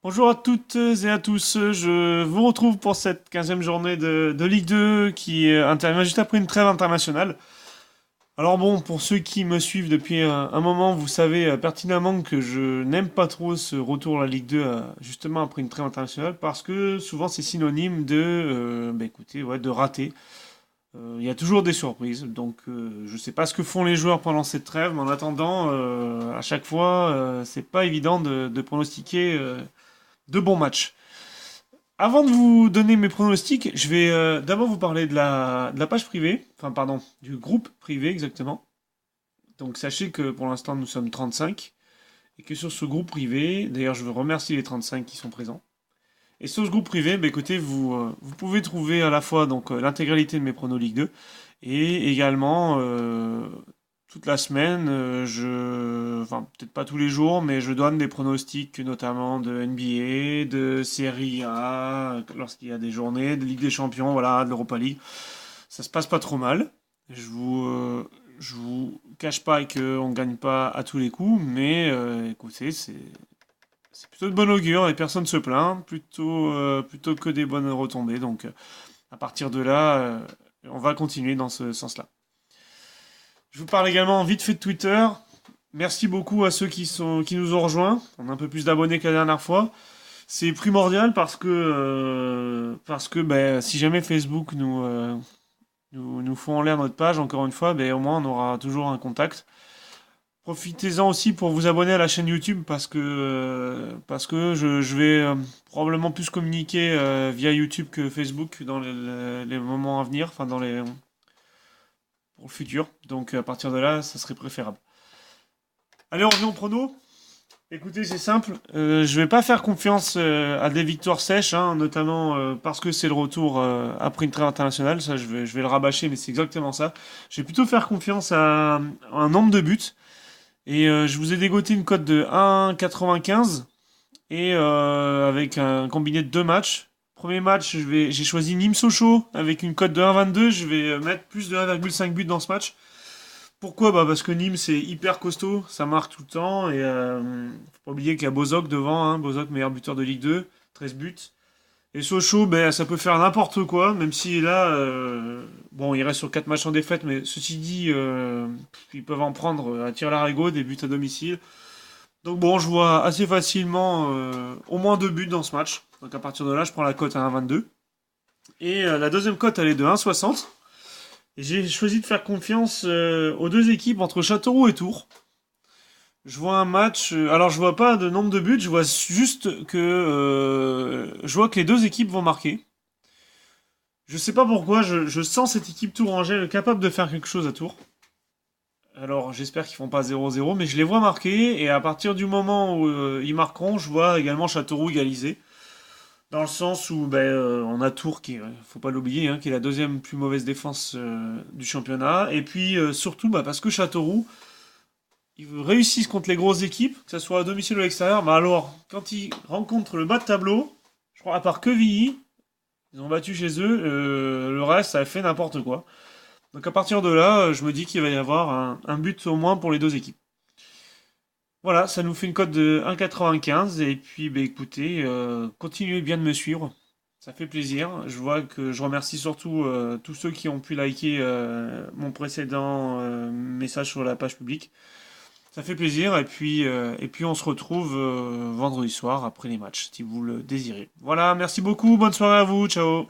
Bonjour à toutes et à tous, je vous retrouve pour cette 15e journée de Ligue 2 qui intervient juste après une trêve internationale. Alors bon, pour ceux qui me suivent depuis un moment, vous savez pertinemment que je n'aime pas trop ce retour à la Ligue 2 justement après une trêve internationale parce que souvent c'est synonyme écoutez, ouais, de rater. Il y a toujours des surprises, donc je sais pas ce que font les joueurs pendant cette trêve, mais en attendant, à chaque fois, c'est pas évident de pronostiquer de bons matchs. Avant de vous donner mes pronostics, je vais d'abord vous parler de la page privée, enfin pardon, du groupe privé exactement. Donc sachez que pour l'instant nous sommes 35 et que sur ce groupe privé, d'ailleurs je veux remercier les 35 qui sont présents. Et sur ce groupe privé, bah, écoutez, vous pouvez trouver à la fois l'intégralité de mes pronos Ligue 2 et également toute la semaine, enfin peut-être pas tous les jours, mais je donne des pronostics notamment de NBA, de Serie A, lorsqu'il y a des journées, de Ligue des Champions, voilà, de l'Europa League. Ça se passe pas trop mal. Je vous cache pas qu'on gagne pas à tous les coups, mais écoutez, c'est plutôt de bon augure et personne se plaint, plutôt que des bonnes retombées. Donc à partir de là, on va continuer dans ce sens-là. Je vous parle également vite fait de Twitter. Merci beaucoup à ceux qui nous ont rejoints. On a un peu plus d'abonnés que la dernière fois. C'est primordial parce que si jamais Facebook nous font en l'air notre page, encore une fois, au moins on aura toujours un contact. Profitez-en aussi pour vous abonner à la chaîne YouTube parce que je vais probablement plus communiquer via YouTube que Facebook dans les moments à venir, enfin pour le futur. Donc à partir de là, ça serait préférable. Allez, on revient au prono. Écoutez, c'est simple. Je vais pas faire confiance à des victoires sèches, hein, notamment parce que c'est le retour après une trêve internationale. Ça, je vais le rabâcher, mais c'est exactement ça. Je vais plutôt faire confiance à un nombre de buts. Et je vous ai dégoté une cote de 1,95 et avec un combiné de deux matchs. Premier match, j'ai choisi Nîmes-Sochaux avec une cote de 1,22. Je vais mettre plus de 1,5 buts dans ce match. Pourquoi? Bah parce que Nîmes c'est hyper costaud, ça marque tout le temps et faut pas oublier qu'il y a Bozok devant, hein, Bozok meilleur buteur de Ligue 2, 13 buts. Et Sochaux, ça peut faire n'importe quoi, même si là, bon, il reste sur 4 matchs en défaite, mais ceci dit, ils peuvent en prendre à tir-larigot, des buts à domicile. Donc bon, je vois assez facilement au moins 2 buts dans ce match. Donc à partir de là, je prends la cote à 1,22. Et la deuxième cote, elle est de 1,60. Et j'ai choisi de faire confiance aux deux équipes entre Châteauroux et Tours. Je vois un match. Alors je vois pas de nombre de buts, je vois juste que je vois que les deux équipes vont marquer. Je sais pas pourquoi, je sens cette équipe tourangelle capable de faire quelque chose à Tours. Alors j'espère qu'ils font pas 0-0, mais je les vois marquer et à partir du moment où ils marqueront, je vois également Châteauroux égaliser. Dans le sens où on a Tours qui, faut pas l'oublier, hein, qui est la deuxième plus mauvaise défense du championnat. Et puis surtout parce que Châteauroux, ils réussissent contre les grosses équipes, que ce soit à domicile ou à l'extérieur. Mais alors, quand ils rencontrent le bas de tableau, je crois à part Quevilly, ils ont battu chez eux, le reste ça a fait n'importe quoi. Donc à partir de là, je me dis qu'il va y avoir un but au moins pour les deux équipes. Voilà, ça nous fait une cote de 1,95 et puis écoutez, continuez bien de me suivre. Ça fait plaisir. Je vois que je remercie surtout tous ceux qui ont pu liker mon précédent message sur la page publique. Ça fait plaisir et puis on se retrouve vendredi soir après les matchs si vous le désirez. Voilà, merci beaucoup, bonne soirée à vous, ciao.